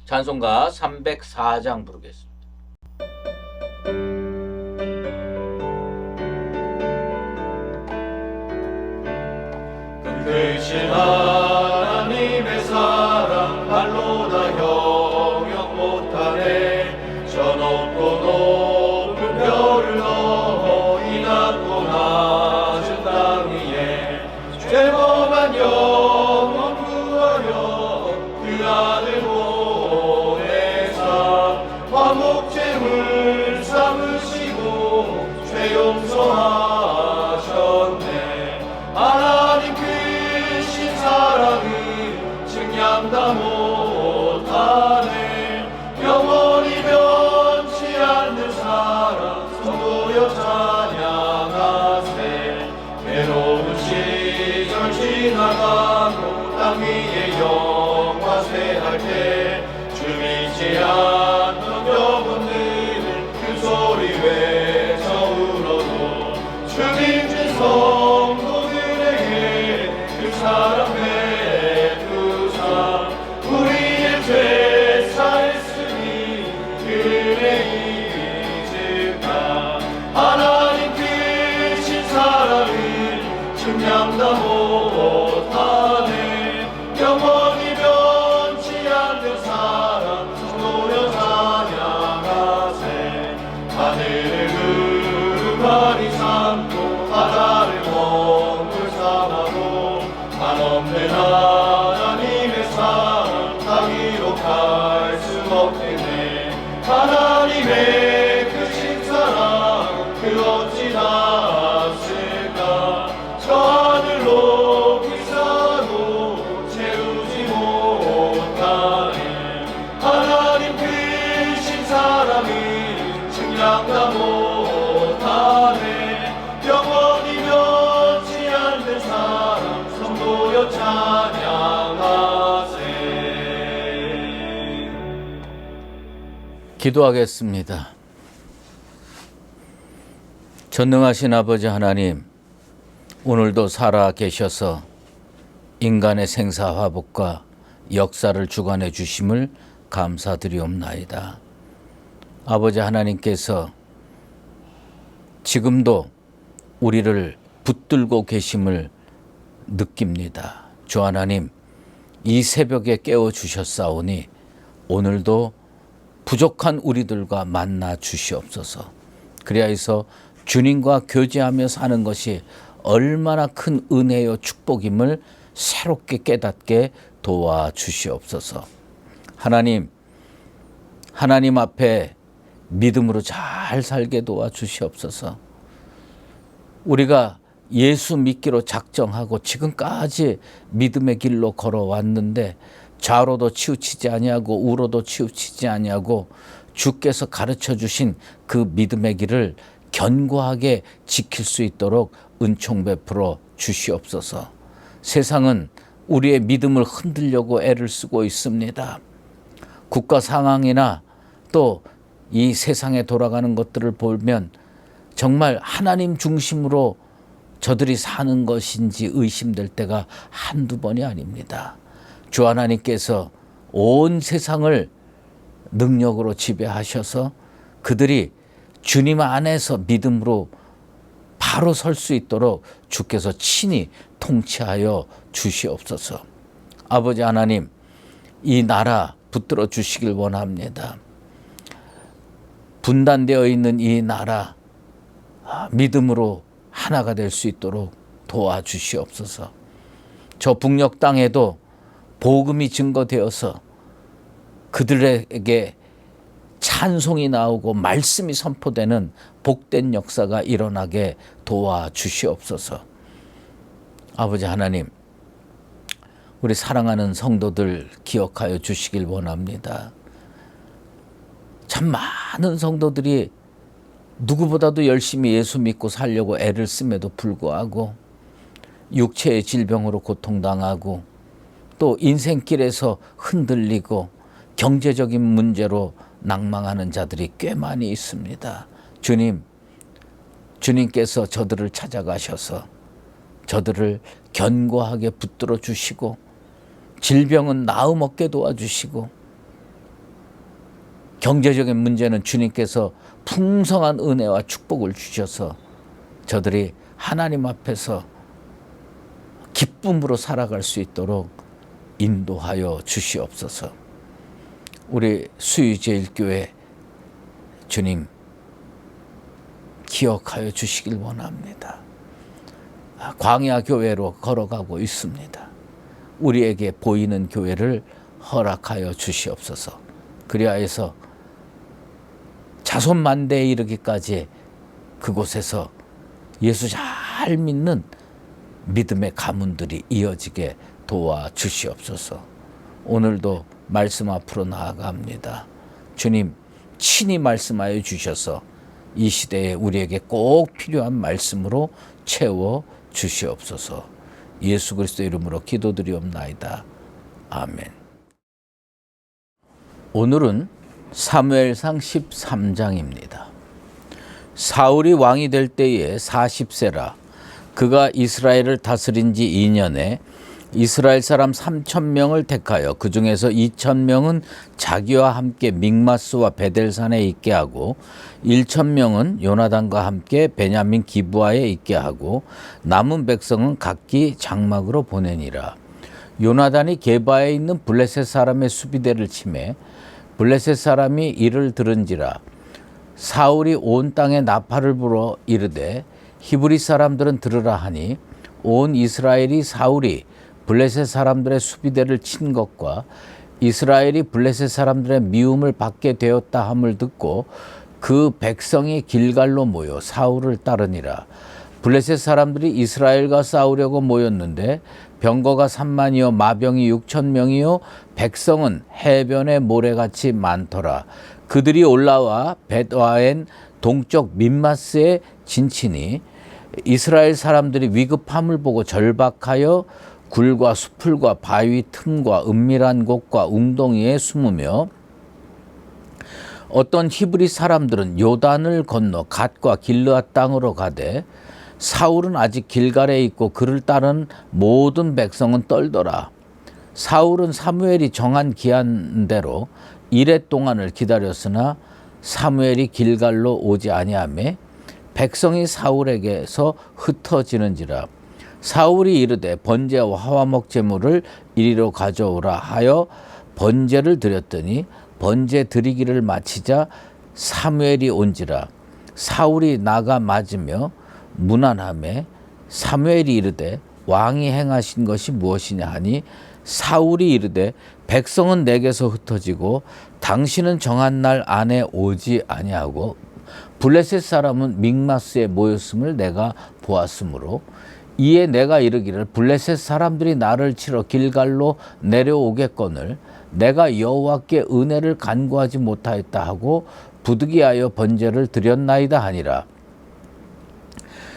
찬송가 304장 부르겠습니다. 크신 하나님의 사랑 말로 다 형용 못하네. 저 높고 높은 별을 넘어 이 낮고 낮은 땅 위에 죄범한 영혼 구하려 그 아들 보내사 화목제물 삼으시고 죄 용서하셨네. 하나님 크신 사랑을 증량 다 못하네. 영원히 변치 않는 사랑 성도여 찬양하세. 괴로운 시절 지나가고 땅 위에 영화 새할 때 주 믿지 않던 영혼들은 그 소리 외쳐 울어도 주님의 성도들에게 그 사랑 베푸사 우리의 죄 사했으니 그의 이집다. 하나님 크신 사랑을 증량 다 못하네. 영원히 변치 않는 사랑 성도여 찬양하세. 하늘을 구름아리 삼고 바다를 몽물 삼아도 한없는 하나님의 사랑 다 기록할 수 없겠네. 하나님의 크신 사랑 그 어찌 닿았을까. 저 하늘 높이 사도 채우지 못하네. 하나님 크신 사랑을 증량 다 못하네. 영원히 변치 않는 사랑 성도여 찬양하세. 기도하겠습니다. 전능하신 아버지 하나님, 오늘도 살아 계셔서 인간의 생사화복과 역사를 주관해 주심을 감사드리옵나이다. 아버지 하나님께서 지금도 우리를 붙들고 계심을 느낍니다. 주 하나님, 이 새벽에 깨워주셨사오니 오늘도 부족한 우리들과 만나 주시옵소서. 그리하여서 주님과 교제하며 사는 것이 얼마나 큰 은혜요 축복임을 새롭게 깨닫게 도와주시옵소서. 하나님 앞에 믿음으로 잘 살게 도와주시옵소서. 우리가 예수 믿기로 작정하고 지금까지 믿음의 길로 걸어왔는데 좌로도 치우치지 아니하고 우로도 치우치지 아니하고 주께서 가르쳐 주신 그 믿음의 길을 견고하게 지킬 수 있도록 은총 베풀어 주시옵소서. 세상은 우리의 믿음을 흔들려고 애를 쓰고 있습니다. 국가 상황이나 또 이 세상에 돌아가는 것들을 보면 정말 하나님 중심으로 저들이 사는 것인지 의심될 때가 한두 번이 아닙니다. 주 하나님께서 온 세상을 능력으로 지배하셔서 그들이 주님 안에서 믿음으로 바로 설 수 있도록 주께서 친히 통치하여 주시옵소서. 아버지 하나님, 이 나라 붙들어 주시길 원합니다. 분단되어 있는 이 나라 믿음으로 하나가 될 수 있도록 도와주시옵소서. 저 북녘 땅에도 복음이 증거되어서 그들에게 찬송이 나오고 말씀이 선포되는 복된 역사가 일어나게 도와주시옵소서. 아버지 하나님, 우리 사랑하는 성도들 기억하여 주시길 원합니다. 참 많은 성도들이 누구보다도 열심히 예수 믿고 살려고 애를 씀에도 불구하고 육체의 질병으로 고통당하고 또 인생길에서 흔들리고 경제적인 문제로 낭망하는 자들이 꽤 많이 있습니다. 주님께서 저들을 찾아가셔서 저들을 견고하게 붙들어 주시고 질병은 나음 없게 도와주시고 경제적인 문제는 주님께서 풍성한 은혜와 축복을 주셔서 저들이 하나님 앞에서 기쁨으로 살아갈 수 있도록 인도하여 주시옵소서. 우리 수유제일교회 주님 기억하여 주시길 원합니다. 광야 교회로 걸어가고 있습니다. 우리에게 보이는 교회를 허락하여 주시옵소서. 그리하여서 자손 만대에 이르기까지 그곳에서 예수 잘 믿는 믿음의 가문들이 이어지게 도와주시옵소서. 오늘도 말씀 앞으로 나아갑니다. 주님 친히 말씀하여 주셔서 이 시대에 우리에게 꼭 필요한 말씀으로 채워 주시옵소서. 예수 그리스도 이름으로 기도드리옵나이다. 아멘. 오늘은 사무엘상 13장입니다. 사울이 왕이 될 때에 40세라 그가 이스라엘을 다스린 지 2년에 이스라엘 사람 3,000명을 택하여 그 중에서 2,000명은 자기와 함께 믹마스와 베델산에 있게 하고 1,000명은 요나단과 함께 베냐민 기브아에 있게 하고 남은 백성은 각기 장막으로 보내니라. 요나단이 게바에 있는 블레셋 사람의 수비대를 치매 블레셋 사람이 이를 들은지라. 사울이 온 땅에 나팔을 불어 이르되 히브리 사람들은 들으라 하니 온 이스라엘이 사울이 블레셋 사람들의 수비대를 친 것과 이스라엘이 블레셋 사람들의 미움을 받게 되었다 함을 듣고 그 백성이 길갈로 모여 사울을 따르니라. 블레셋 사람들이 이스라엘과 싸우려고 모였는데 병거가 3만이요 마병이 6,000명이요 백성은 해변의 모래같이 많더라. 그들이 올라와 벳와엔 동쪽 민마스에 진치니 이스라엘 사람들이 위급함을 보고 절박하여 굴과 수풀과 바위 틈과 은밀한 곳과 웅덩이에 숨으며 어떤 히브리 사람들은 요단을 건너 갓과 길르앗 땅으로 가되 사울은 아직 길갈에 있고 그를 따른 모든 백성은 떨더라. 사울은 사무엘이 정한 기한대로 이레 동안을 기다렸으나 사무엘이 길갈로 오지 아니하매 백성이 사울에게서 흩어지는지라. 사울이 이르되 번제와 화목 제물을 이리로 가져오라 하여 번제를 드렸더니 번제 드리기를 마치자 사무엘이 온지라. 사울이 나가 맞으며 문안하매 사무엘이 이르되 왕이 행하신 것이 무엇이냐 하니 사울이 이르되 백성은 내게서 흩어지고 당신은 정한 날 안에 오지 아니하고 블레셋 사람은 믹마스에 모였음을 내가 보았으므로 이에 내가 이르기를 블레셋 사람들이 나를 치러 길갈로 내려오겠거늘 내가 여호와께 은혜를 간구하지 못하였다 하고 부득이하여 번제를 드렸나이다 하니라.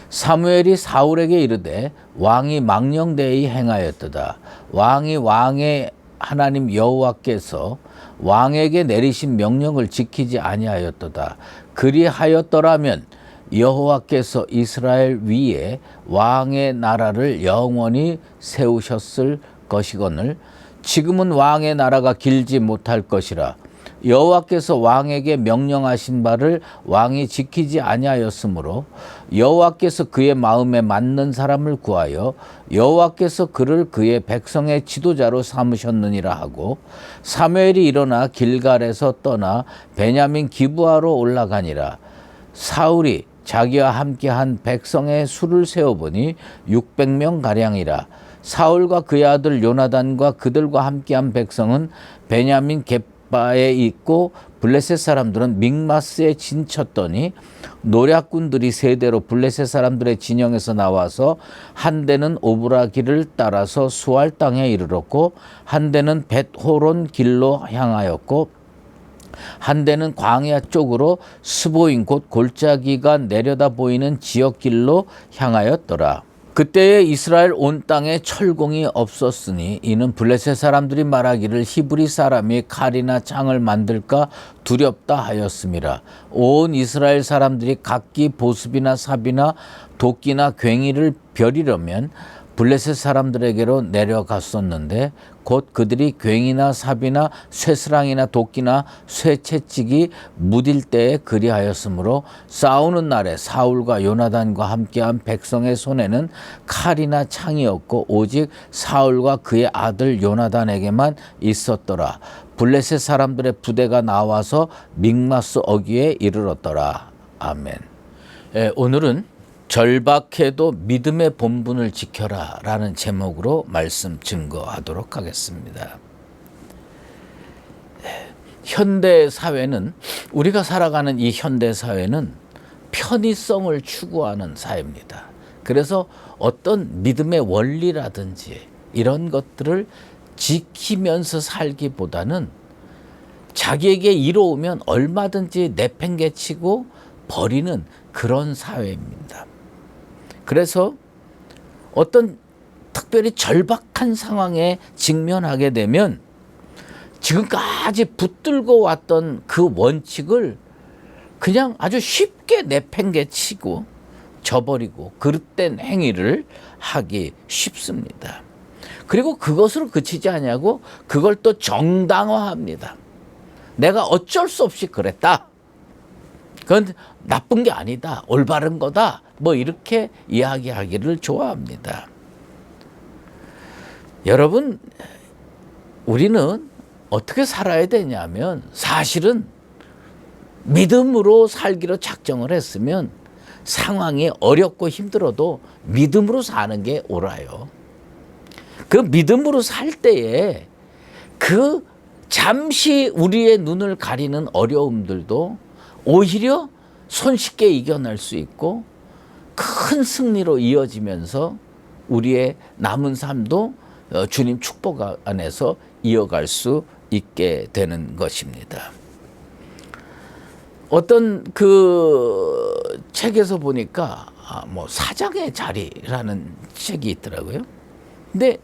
사무엘이 사울에게 이르되 왕이 망령되이 행하였도다. 왕이 왕의 하나님 여호와께서 왕에게 내리신 명령을 지키지 아니하였도다. 그리하였더라면 여호와께서 이스라엘 위에 왕의 나라를 영원히 세우셨을 것이거늘 지금은 왕의 나라가 길지 못할 것이라. 여호와께서 왕에게 명령하신 바를 왕이 지키지 아니하였으므로 여호와께서 그의 마음에 맞는 사람을 구하여 여호와께서 그를 그의 백성의 지도자로 삼으셨느니라 하고 사무엘이 일어나 길갈에서 떠나 베냐민 기브아로 올라가니라. 사울이 자기와 함께한 백성의 수를 세어보니 600명 가량이라. 사울과 그의 아들 요나단과 그들과 함께한 백성은 베냐민 겟바에 있고 블레셋 사람들은 믹마스에 진쳤더니 노략군들이 세대로 블레셋 사람들의 진영에서 나와서 한 대는 오브라 길을 따라서 수알 땅에 이르렀고 한 대는 벳호론 길로 향하였고 한 대는 광야 쪽으로 스보임 곧 골짜기가 내려다 보이는 지역길로 향하였더라. 그때에 이스라엘 온 땅에 철공이 없었으니 이는 블레셋 사람들이 말하기를 히브리 사람이 칼이나 창을 만들까 두렵다 하였음이라. 온 이스라엘 사람들이 각기 보습이나 삽이나 도끼나 괭이를 벼리려면 블레셋 사람들에게로 내려갔었는데 곧 그들이 괭이나 삽이나 쇠스랑이나 도끼나 쇠채찍이 무딜 때에 그리하였으므로 싸우는 날에 사울과 요나단과 함께한 백성의 손에는 칼이나 창이 없고 오직 사울과 그의 아들 요나단에게만 있었더라. 블레셋 사람들의 부대가 나와서 믹마스 어귀에 이르렀더라. 아멘. 오늘은 절박해도 믿음의 본분을 지켜라 라는 제목으로 말씀 증거하도록 하겠습니다. 현대 사회는, 우리가 살아가는 이 현대 사회는 편의성을 추구하는 사회입니다. 그래서 어떤 믿음의 원리라든지 이런 것들을 지키면서 살기보다는 자기에게 이로우면 얼마든지 내팽개치고 버리는 그런 사회입니다. 그래서 어떤 특별히 절박한 상황에 직면하게 되면 지금까지 붙들고 왔던 그 원칙을 그냥 아주 쉽게 내팽개치고 저버리고 그릇된 행위를 하기 쉽습니다. 그리고 그것으로 그치지 않냐고 그걸 또 정당화합니다. 내가 어쩔 수 없이 그랬다. 그건 나쁜 게 아니다. 올바른 거다. 뭐 이렇게 이야기하기를 좋아합니다. 여러분, 우리는 어떻게 살아야 되냐면 사실은 믿음으로 살기로 작정을 했으면 상황이 어렵고 힘들어도 믿음으로 사는 게 옳아요. 그 믿음으로 살 때에 그 잠시 우리의 눈을 가리는 어려움들도 오히려 손쉽게 이겨낼 수 있고 큰 승리로 이어지면서 우리의 남은 삶도 주님 축복 안에서 이어갈 수 있게 되는 것입니다. 어떤 그 책에서 보니까 사장의 자리라는 책이 있더라고요. 근데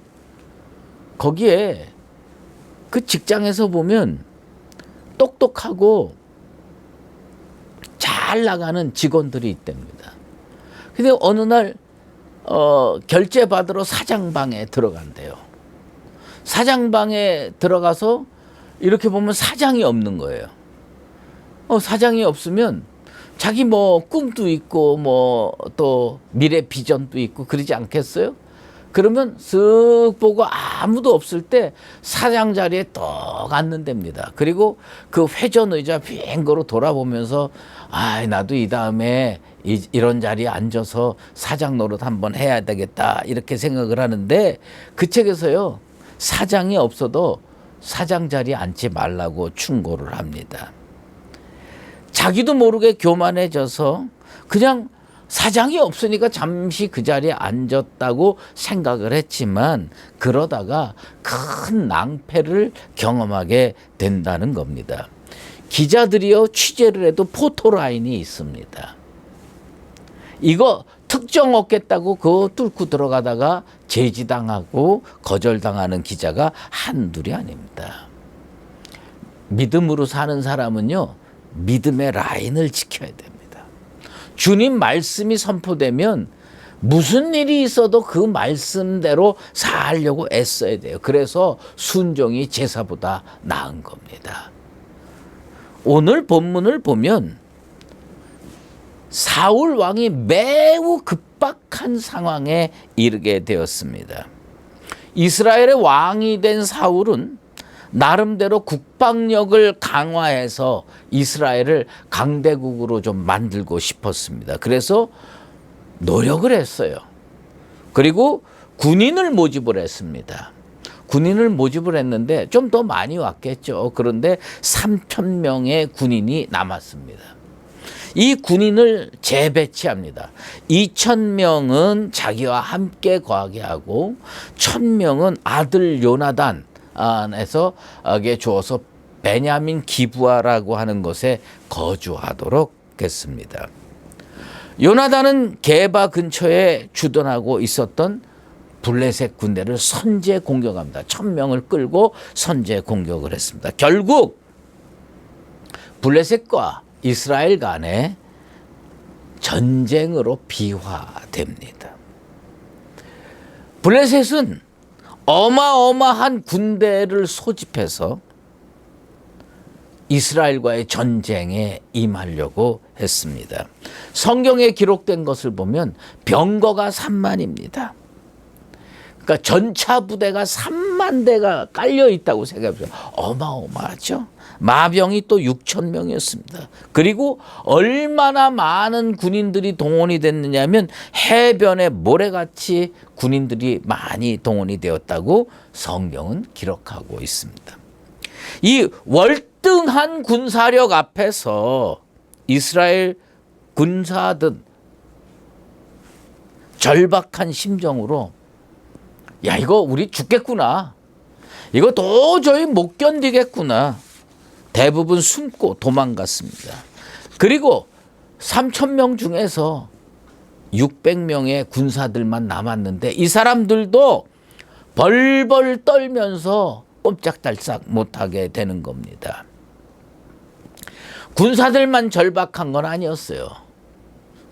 거기에 그 직장에서 보면 똑똑하고 잘 나가는 직원들이 있답니다. 근데 어느 날 결제 받으러 사장방에 들어간대요. 사장방에 들어가서 이렇게 보면 사장이 없는 거예요. 사장이 없으면 자기 꿈도 있고 또 미래 비전도 있고 그러지 않겠어요? 그러면 쓱 보고 아무도 없을 때 사장 자리에 떡 앉는답니다. 그리고 그 회전 의자 빙거로 돌아보면서 나도 이 다음에 이런 자리에 앉아서 사장 노릇 한번 해야 되겠다 이렇게 생각을 하는데 그 책에서요, 사장이 없어도 사장 자리에 앉지 말라고 충고를 합니다. 자기도 모르게 교만해져서 그냥 사장이 없으니까 잠시 그 자리에 앉았다고 생각을 했지만 그러다가 큰 낭패를 경험하게 된다는 겁니다. 기자들이요, 취재를 해도 포토라인이 있습니다. 이거 특정 얻겠다고 그거 뚫고 들어가다가 제지당하고 거절당하는 기자가 한둘이 아닙니다. 믿음으로 사는 사람은요, 믿음의 라인을 지켜야 됩니다. 주님 말씀이 선포되면 무슨 일이 있어도 그 말씀대로 살려고 애써야 돼요. 그래서 순종이 제사보다 나은 겁니다. 오늘 본문을 보면 사울 왕이 매우 급박한 상황에 이르게 되었습니다. 이스라엘의 왕이 된 사울은 나름대로 국방력을 강화해서 이스라엘을 강대국으로 좀 만들고 싶었습니다. 그래서 노력을 했어요. 그리고 군인을 모집을 했습니다. 군인을 모집을 했는데 좀 더 많이 왔겠죠. 그런데 3,000명의 군인이 남았습니다. 이 군인을 재배치합니다. 2,000명은 자기와 함께 거하게 하고 1,000명은 아들 요나단에서 주어서 베냐민 기브아라고 하는 곳에 거주하도록 했습니다. 요나단은 게바 근처에 주둔하고 있었던 블레셋 군대를 선제 공격합니다. 1,000명을 끌고 선제 공격을 했습니다. 결국 블레셋과 이스라엘 간의 전쟁으로 비화됩니다. 블레셋은 어마어마한 군대를 소집해서 이스라엘과의 전쟁에 임하려고 했습니다. 성경에 기록된 것을 보면 병거가 3만입니다. 그러니까 전차 부대가 3만 대가 깔려 있다고 생각해보세요. 어마어마하죠. 마병이 또 6천 명이었습니다. 그리고 얼마나 많은 군인들이 동원이 됐느냐면 해변에 모래같이 군인들이 많이 동원이 되었다고 성경은 기록하고 있습니다. 이 월등한 군사력 앞에서 이스라엘 군사든 절박한 심정으로 야, 이거 우리 죽겠구나. 이거 도저히 못 견디겠구나. 대부분 숨고 도망갔습니다. 그리고 3,000명 중에서 600명의 군사들만 남았는데 이 사람들도 벌벌 떨면서 꼼짝달싹 못하게 되는 겁니다. 군사들만 절박한 건 아니었어요.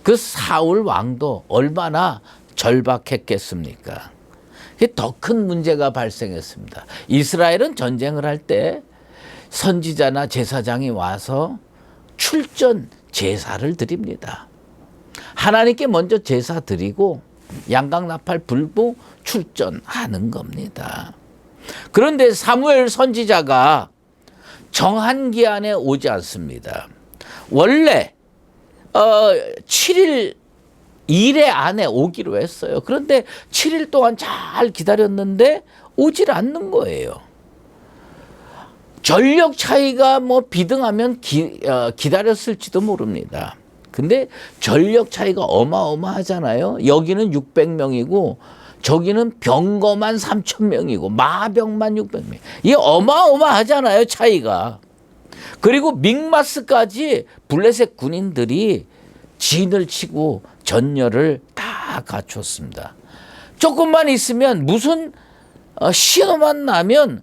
그 사울 왕도 얼마나 절박했겠습니까? 더 큰 문제가 발생했습니다. 이스라엘은 전쟁을 할 때 선지자나 제사장이 와서 출전 제사를 드립니다. 하나님께 먼저 제사 드리고 양강나팔 불고 출전하는 겁니다. 그런데 사무엘 선지자가 정한 기한에 오지 않습니다. 원래 7일 일해 안에 오기로 했어요. 그런데 7일 동안 잘 기다렸는데 오질 않는 거예요. 전력 차이가 뭐 비등하면 기다렸을지도 모릅니다. 근데 전력 차이가 어마어마하잖아요. 여기는 600명이고 저기는 병거만 3,000명이고 마병만 600명. 이게 어마어마하잖아요, 차이가. 그리고 믹마스까지 블레셋 군인들이 진을 치고 전열을 다 갖췄습니다. 조금만 있으면 무슨 신호만 나면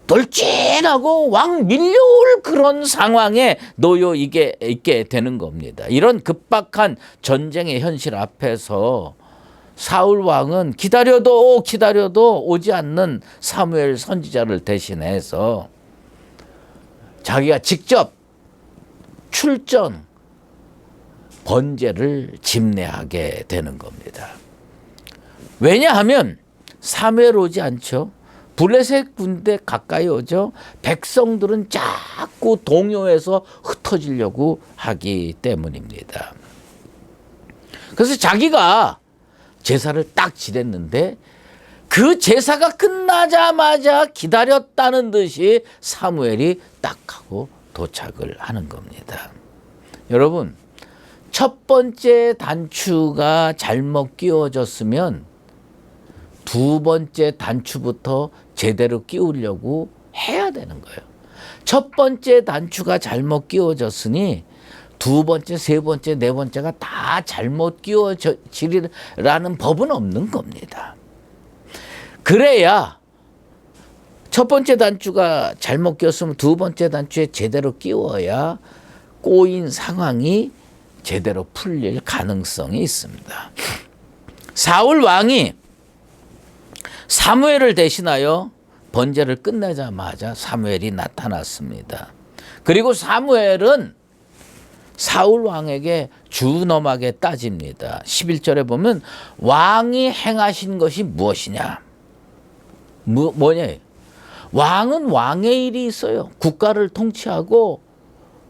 돌진하고 왕 밀려올 그런 상황에 놓여 있게 되는 겁니다. 이런 급박한 전쟁의 현실 앞에서 사울 왕은 기다려도 오지 않는 사무엘 선지자를 대신해서 자기가 직접 출전 번제를 집례하게 되는 겁니다. 왜냐하면 사무엘 오지 않죠. 블레셋 군대 가까이 오죠. 백성들은 자꾸 동요해서 흩어지려고 하기 때문입니다. 그래서 자기가 제사를 딱 지냈는데 그 제사가 끝나자마자 기다렸다는 듯이 사무엘이 딱 하고 도착을 하는 겁니다. 여러분, 첫 번째 단추가 잘못 끼워졌으면 두 번째 단추부터 제대로 끼우려고 해야 되는 거예요. 첫 번째 단추가 잘못 끼워졌으니 두 번째, 세 번째, 네 번째가 다 잘못 끼워지리라는 법은 없는 겁니다. 그래야 첫 번째 단추가 잘못 끼웠으면 두 번째 단추에 제대로 끼워야 꼬인 상황이 제대로 풀릴 가능성이 있습니다. 사울 왕이 사무엘을 대신하여 번제를 끝내자마자 사무엘이 나타났습니다. 그리고 사무엘은 사울 왕에게 준엄하게 따집니다. 11절에 보면 왕이 행하신 것이 무엇이냐? 뭐냐? 왕은 왕의 일이 있어요. 국가를 통치하고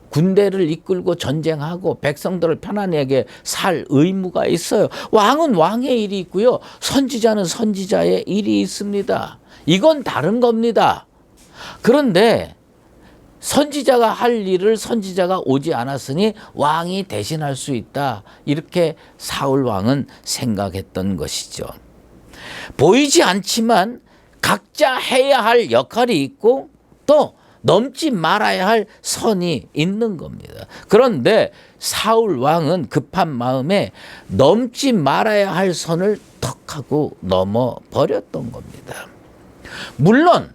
군대를 이끌고 전쟁하고 백성들을 편안하게 살 의무가 있어요. 왕은 왕의 일이 있고요. 선지자는 선지자의 일이 있습니다. 이건 다른 겁니다. 그런데 선지자가 할 일을 선지자가 오지 않았으니 왕이 대신할 수 있다. 이렇게 사울 왕은 생각했던 것이죠. 보이지 않지만 각자 해야 할 역할이 있고 또 넘지 말아야 할 선이 있는 겁니다. 그런데 사울 왕은 급한 마음에 넘지 말아야 할 선을 턱 하고 넘어버렸던 겁니다. 물론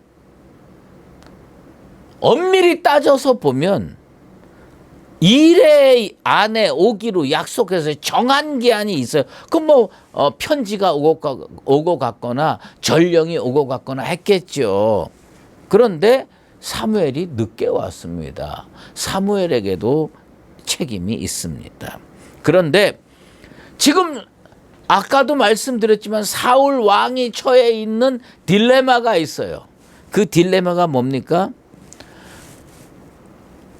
엄밀히 따져서 보면 일의 안에 오기로 약속해서 정한 기한이 있어요. 그럼 뭐 편지가 오고 갔거나 전령이 오고 갔거나 했겠죠. 그런데 사무엘이 늦게 왔습니다. 사무엘에게도 책임이 있습니다. 그런데 지금 아까도 말씀드렸지만 사울 왕이 처해 있는 딜레마가 있어요. 그 딜레마가 뭡니까?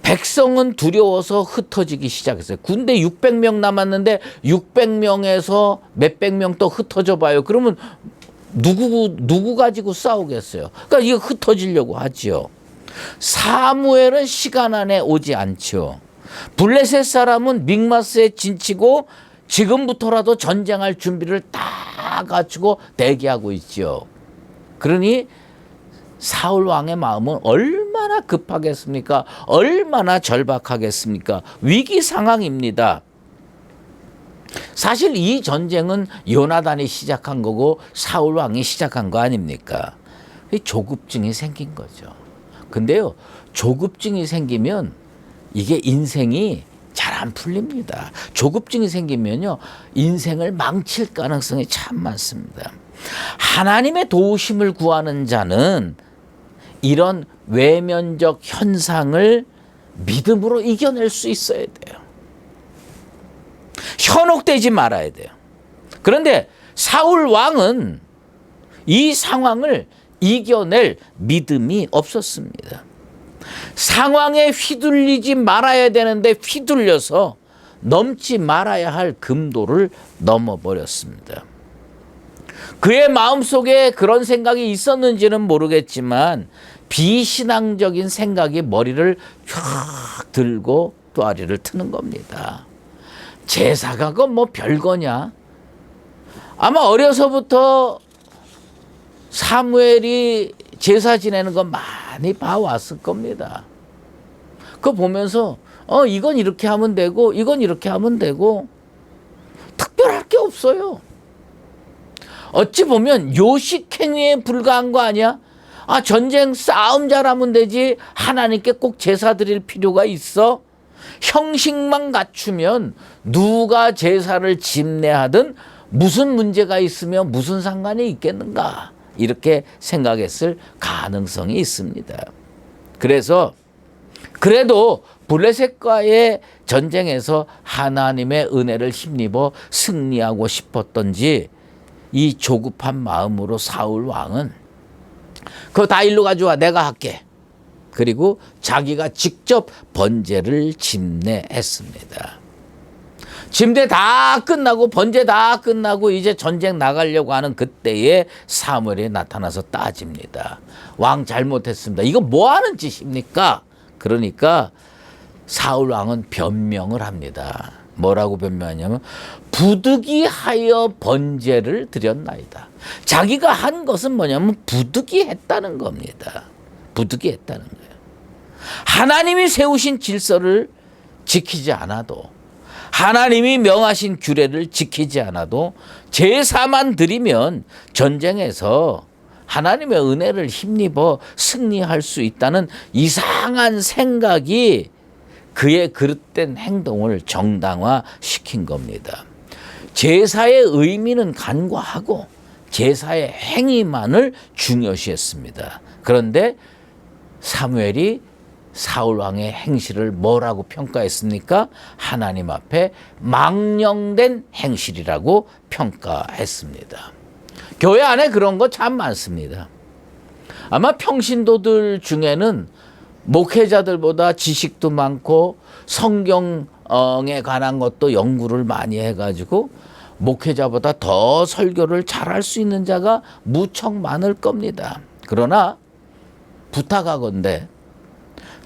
백성은 두려워서 흩어지기 시작했어요. 군대 600명 남았는데 600명에서 몇백 명 또 흩어져 봐요. 그러면 누구 가지고 싸우겠어요? 그러니까 이거 흩어지려고 하죠. 사무엘은 시간 안에 오지 않죠. 블레셋 사람은 믹마스에 진치고 지금부터라도 전쟁할 준비를 다 갖추고 대기하고 있죠. 그러니 사울 왕의 마음은 얼마나 급하겠습니까? 얼마나 절박하겠습니까? 위기 상황입니다. 사실 이 전쟁은 요나단이 시작한 거고 사울 왕이 시작한 거 아닙니까? 조급증이 생긴 거죠. 근데요, 조급증이 생기면 이게 인생이 잘 안 풀립니다. 조급증이 생기면요, 인생을 망칠 가능성이 참 많습니다. 하나님의 도우심을 구하는 자는 이런 외면적 현상을 믿음으로 이겨낼 수 있어야 돼요. 현혹되지 말아야 돼요. 그런데 사울 왕은 이 상황을 이겨낼 믿음이 없었습니다. 상황에 휘둘리지 말아야 되는데 휘둘려서 넘지 말아야 할 금도를 넘어버렸습니다. 그의 마음속에 그런 생각이 있었는지는 모르겠지만 비신앙적인 생각이 머리를 쫙 들고 또아리를 트는 겁니다. 제사가 그건 뭐 별거냐? 아마 어려서부터 사무엘이 제사 지내는 거 많이 봐왔을 겁니다. 그거 보면서 이건 이렇게 하면 되고 이건 이렇게 하면 되고 특별할 게 없어요. 어찌 보면 요식행위에 불과한 거 아니야? 전쟁 싸움 잘하면 되지 하나님께 꼭 제사 드릴 필요가 있어? 형식만 갖추면 누가 제사를 집례하든 무슨 문제가 있으면 무슨 상관이 있겠는가? 이렇게 생각했을 가능성이 있습니다. 그래도 블레셋과의 전쟁에서 하나님의 은혜를 힘입어 승리하고 싶었던지 이 조급한 마음으로 사울 왕은 그거 다 일로 가져와 내가 할게. 그리고 자기가 직접 번제를 집례했습니다. 집례 다 끝나고 번제 다 끝나고 이제 전쟁 나가려고 하는 그때에 사무엘이 나타나서 따집니다. 왕 잘못했습니다. 이거 뭐 하는 짓입니까? 그러니까 사울 왕은 변명을 합니다. 뭐라고 변명하냐면 부득이하여 번제를 드렸나이다. 자기가 한 것은 뭐냐면 부득이했다는 겁니다. 부득이했다는 거예요. 하나님이 세우신 질서를 지키지 않아도 하나님이 명하신 규례를 지키지 않아도 제사만 드리면 전쟁에서 하나님의 은혜를 힘입어 승리할 수 있다는 이상한 생각이 그의 그릇된 행동을 정당화시킨 겁니다. 제사의 의미는 간과하고 제사의 행위만을 중요시했습니다. 그런데 사무엘이 사울 왕의 행실을 뭐라고 평가했습니까? 하나님 앞에 망령된 행실이라고 평가했습니다. 교회 안에 그런 거 참 많습니다. 아마 평신도들 중에는 목회자들보다 지식도 많고 성경에 관한 것도 연구를 많이 해가지고 목회자보다 더 설교를 잘할 수 있는 자가 무척 많을 겁니다. 그러나 부탁하건대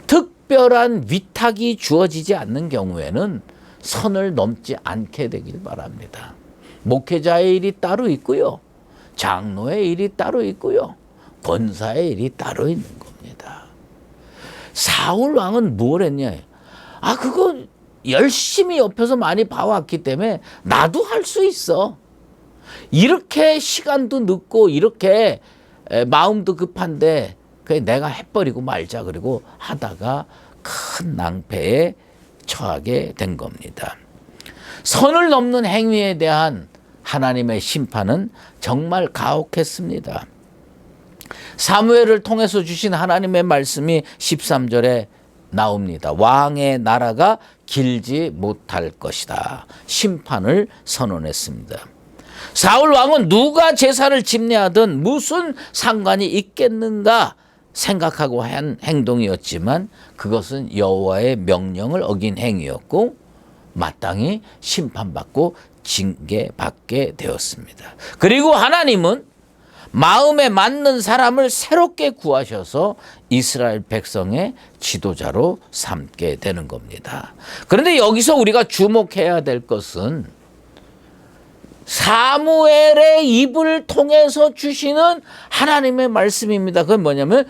특별한 위탁이 주어지지 않는 경우에는 선을 넘지 않게 되길 바랍니다. 목회자의 일이 따로 있고요. 장로의 일이 따로 있고요. 권사의 일이 따로 있는 겁니다. 사울 왕은 뭘 했냐? 그거 열심히 옆에서 많이 봐왔기 때문에 나도 할 수 있어. 이렇게 시간도 늦고 이렇게 마음도 급한데 그냥 내가 해버리고 말자 그리고 하다가 큰 낭패에 처하게 된 겁니다. 선을 넘는 행위에 대한 하나님의 심판은 정말 가혹했습니다. 사무엘을 통해서 주신 하나님의 말씀이 13절에 나옵니다. 왕의 나라가 길지 못할 것이다. 심판을 선언했습니다. 사울 왕은 누가 제사를 집례하든 무슨 상관이 있겠는가 생각하고 한 행동이었지만 그것은 여호와의 명령을 어긴 행위였고 마땅히 심판받고 징계받게 되었습니다. 그리고 하나님은 마음에 맞는 사람을 새롭게 구하셔서 이스라엘 백성의 지도자로 삼게 되는 겁니다. 그런데 여기서 우리가 주목해야 될 것은 사무엘의 입을 통해서 주시는 하나님의 말씀입니다. 그건 뭐냐면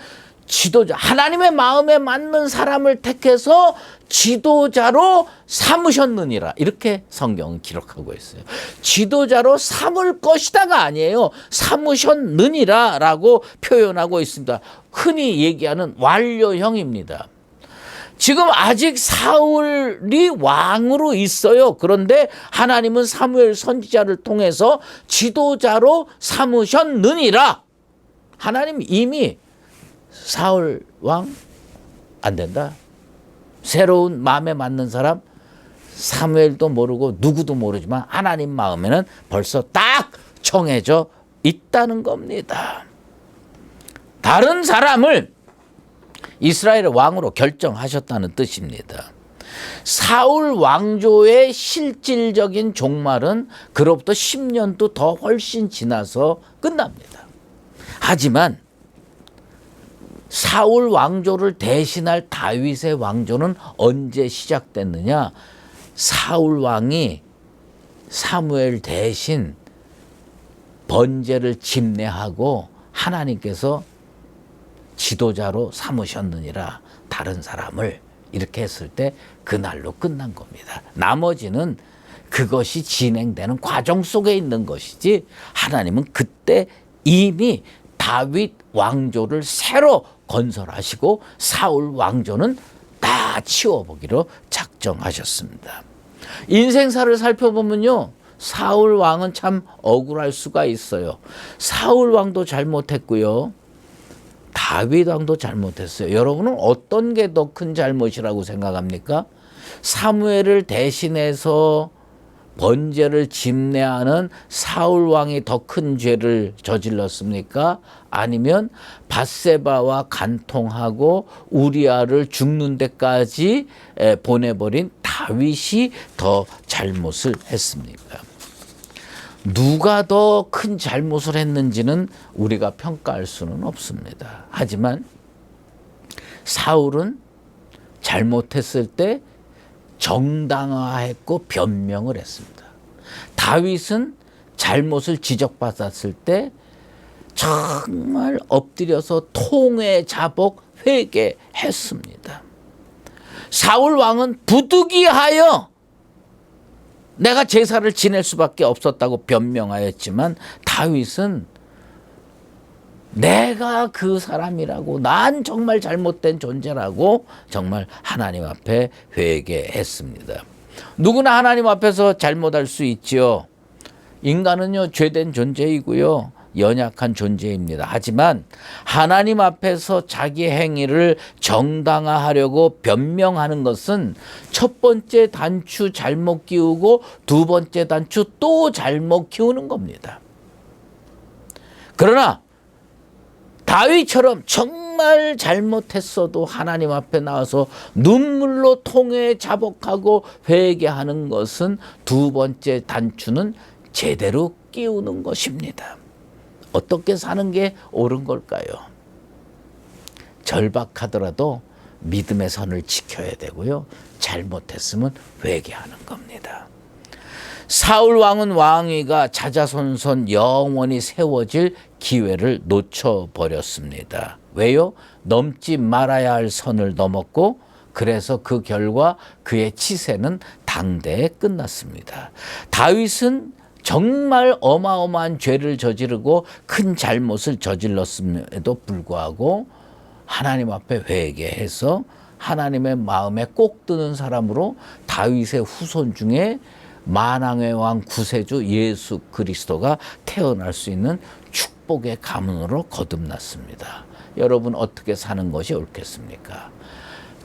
지도자, 하나님의 마음에 맞는 사람을 택해서 지도자로 삼으셨느니라. 이렇게 성경은 기록하고 있어요. 지도자로 삼을 것이다가 아니에요. 삼으셨느니라 라고 표현하고 있습니다. 흔히 얘기하는 완료형입니다. 지금 아직 사울이 왕으로 있어요. 그런데 하나님은 사무엘 선지자를 통해서 지도자로 삼으셨느니라. 하나님 이미 사울 왕 안 된다. 새로운 마음에 맞는 사람 사무엘도 모르고 누구도 모르지만 하나님 마음에는 벌써 딱 정해져 있다는 겁니다. 다른 사람을 이스라엘의 왕으로 결정하셨다는 뜻입니다. 사울 왕조의 실질적인 종말은 그로부터 10년도 더 훨씬 지나서 끝납니다. 하지만 사울 왕조를 대신할 다윗의 왕조는 언제 시작됐느냐? 사울 왕이 사무엘 대신 번제를 집례하고 하나님께서 지도자로 삼으셨느니라. 다른 사람을 이렇게 했을 때 그날로 끝난 겁니다. 나머지는 그것이 진행되는 과정 속에 있는 것이지 하나님은 그때 이미 다윗 왕조를 새로 건설하시고 사울 왕조는 다 치워보기로 작정하셨습니다. 인생사를 살펴보면요, 사울 왕은 참 억울할 수가 있어요. 사울 왕도 잘못했고요, 다윗 왕도 잘못했어요. 여러분은 어떤 게 더 큰 잘못이라고 생각합니까? 사무엘을 대신해서 번제를 집례하는 사울 왕이 더 큰 죄를 저질렀습니까? 아니면 밧세바와 간통하고 우리아를 죽는 데까지 보내버린 다윗이 더 잘못을 했습니까? 누가 더 큰 잘못을 했는지는 우리가 평가할 수는 없습니다. 하지만 사울은 잘못했을 때 정당화했고 변명을 했습니다. 다윗은 잘못을 지적받았을 때 정말 엎드려서 통회 자복 회개했습니다. 사울 왕은 부득이하여 내가 제사를 지낼 수밖에 없었다고 변명하였지만 다윗은 내가 그 사람이라고, 난 정말 잘못된 존재라고 정말 하나님 앞에 회개했습니다. 누구나 하나님 앞에서 잘못할 수 있지요. 인간은요, 죄된 존재이고요, 연약한 존재입니다. 하지만 하나님 앞에서 자기 행위를 정당화하려고 변명하는 것은 첫 번째 단추 잘못 끼우고 두 번째 단추 또 잘못 끼우는 겁니다. 그러나 다윗처럼 정말 잘못했어도 하나님 앞에 나와서 눈물로 통회 자복하고 회개하는 것은 두 번째 단추는 제대로 끼우는 것입니다. 어떻게 사는 게 옳은 걸까요? 절박하더라도 믿음의 선을 지켜야 되고요, 잘못했으면 회개하는 겁니다. 사울 왕은 왕위가 자자손손 영원히 세워질 기회를 놓쳐버렸습니다. 왜요? 넘지 말아야 할 선을 넘었고, 그래서 그 결과 그의 치세는 당대에 끝났습니다. 다윗은 정말 어마어마한 죄를 저지르고 큰 잘못을 저질렀음에도 불구하고 하나님 앞에 회개해서 하나님의 마음에 꼭 드는 사람으로 다윗의 후손 중에 만왕의 왕 구세주 예수 그리스도가 태어날 수 있는 축복의 가문으로 거듭났습니다. 여러분 어떻게 사는 것이 옳겠습니까?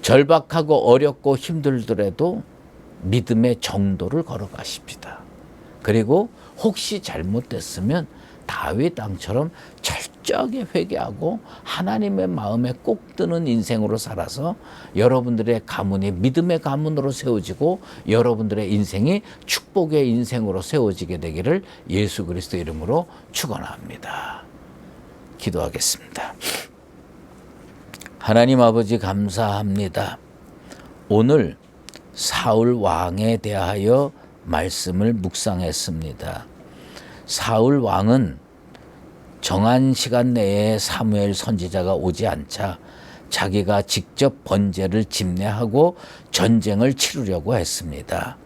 절박하고 어렵고 힘들더라도 믿음의 정도를 걸어가십시다. 그리고 혹시 잘못됐으면 다윗 왕처럼 철저하게 회개하고 하나님의 마음에 꼭 드는 인생으로 살아서 여러분들의 가문이 믿음의 가문으로 세워지고 여러분들의 인생이 축복의 인생으로 세워지게 되기를 예수 그리스도 이름으로 축원합니다. 기도하겠습니다. 하나님 아버지 감사합니다. 오늘 사울 왕에 대하여 말씀을 묵상했습니다. 사울 왕은 정한 시간 내에 사무엘 선지자가 오지 않자 자기가 직접 번제를 집례하고 전쟁을 치르려고 했습니다.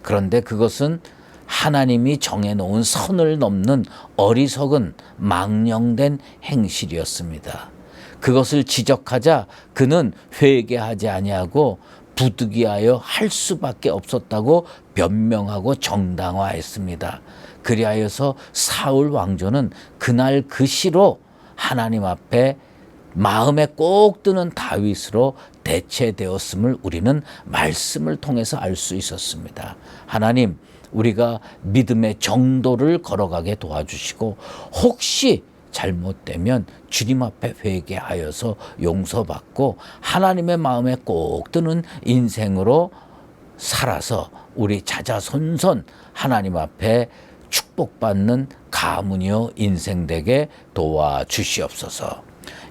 그런데 그것은 하나님이 정해놓은 선을 넘는 어리석은 망령된 행실이었습니다. 그것을 지적하자 그는 회개하지 아니하고 부득이하여 할 수밖에 없었다고 변명하고 정당화했습니다. 그리하여서 사울 왕조는 그날 그 시로 하나님 앞에 마음에 꼭 드는 다윗으로 대체되었음을 우리는 말씀을 통해서 알 수 있었습니다. 하나님, 우리가 믿음의 정도를 걸어가게 도와주시고 혹시 잘못되면 주님 앞에 회개하여서 용서받고 하나님의 마음에 꼭 드는 인생으로 살아서 우리 자자손손 하나님 앞에 축복받는 가문이요 인생 되게 도와주시옵소서.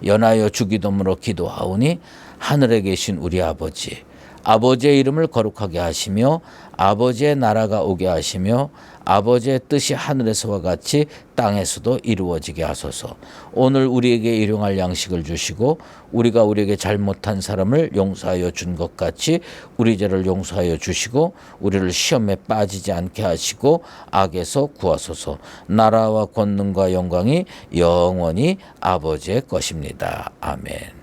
연하여 주기도문으로 기도하오니 하늘에 계신 우리 아버지, 아버지의 이름을 거룩하게 하시며 아버지의 나라가 오게 하시며 아버지의 뜻이 하늘에서와 같이 땅에서도 이루어지게 하소서. 오늘 우리에게 일용할 양식을 주시고 우리가 우리에게 잘못한 사람을 용서하여 준 것 같이 우리 죄를 용서하여 주시고 우리를 시험에 빠지지 않게 하시고 악에서 구하소서. 나라와 권능과 영광이 영원히 아버지의 것입니다. 아멘.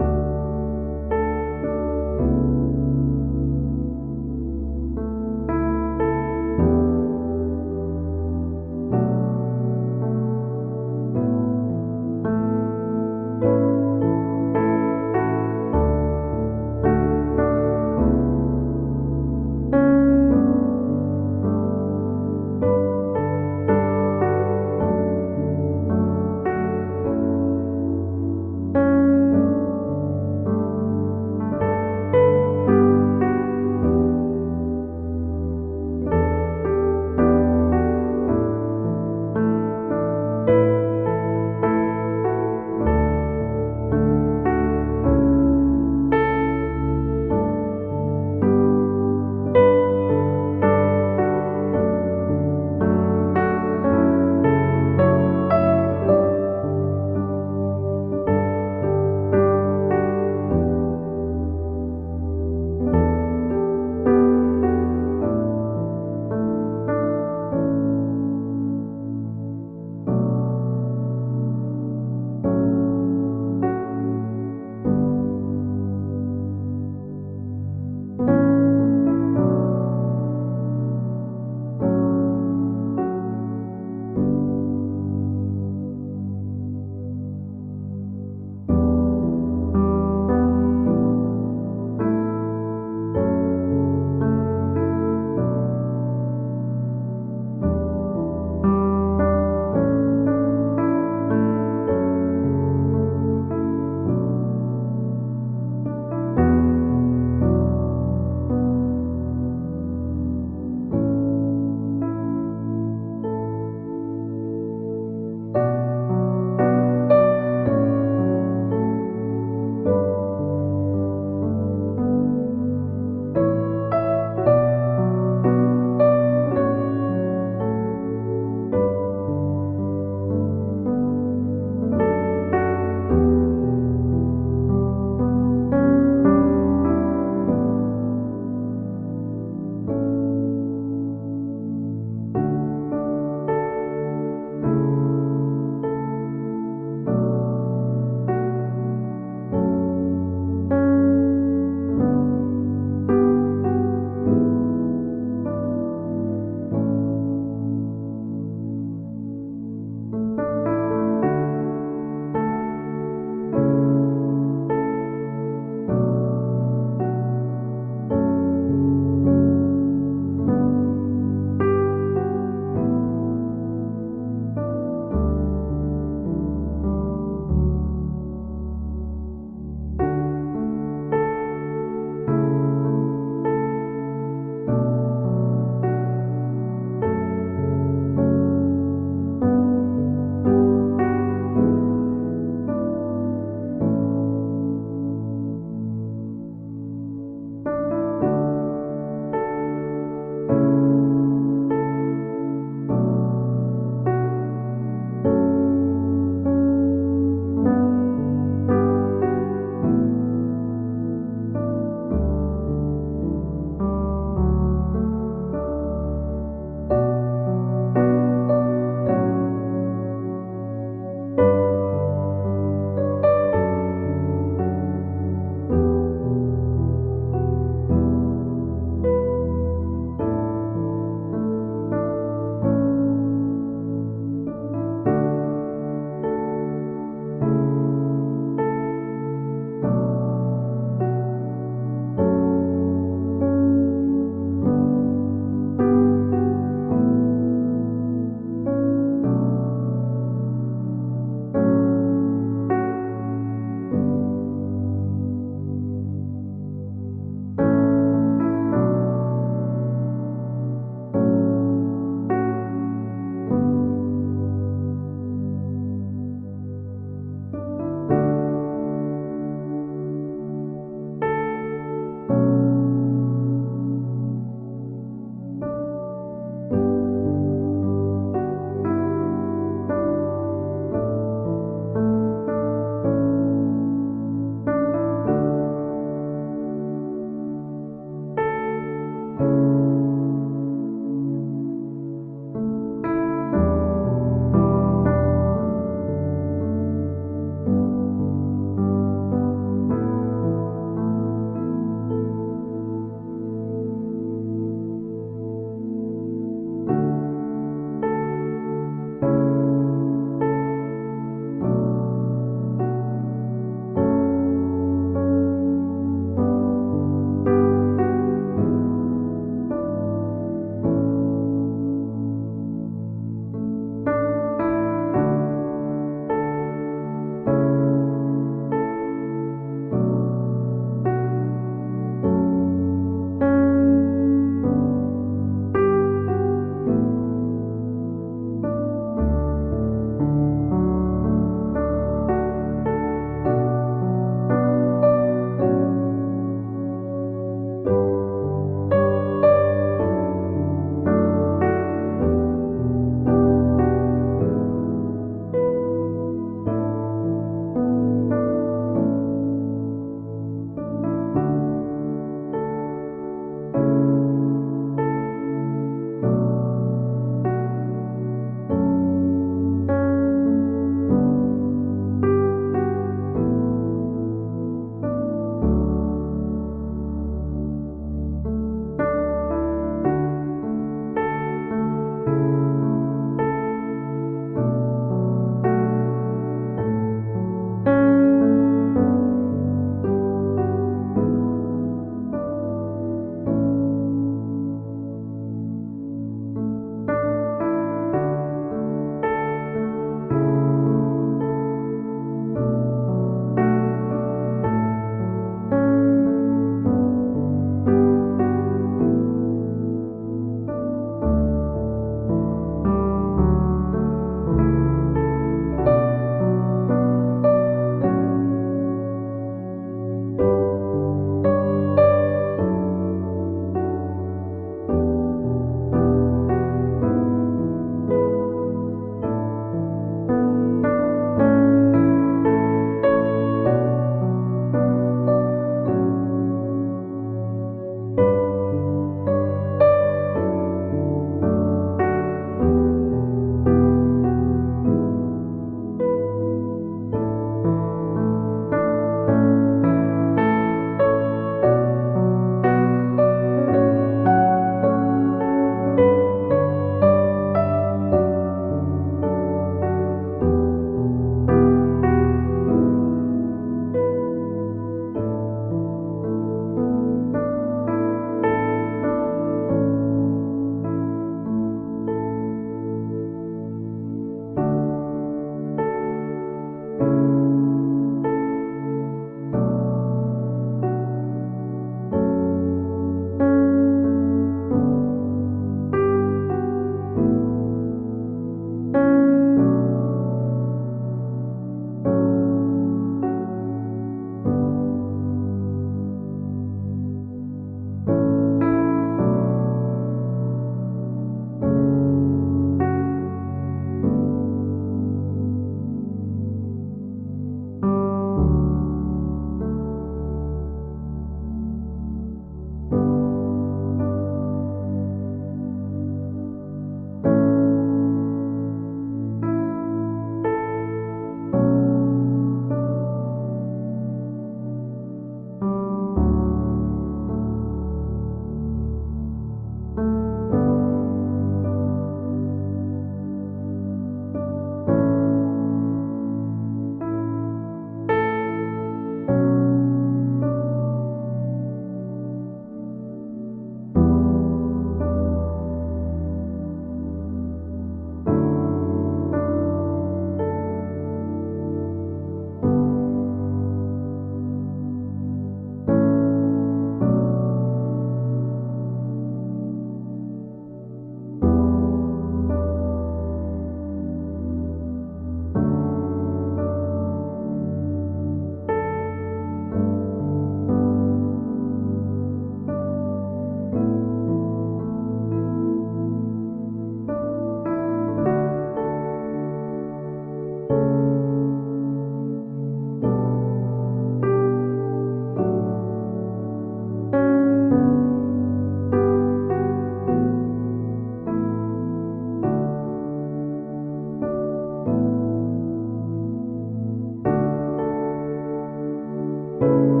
주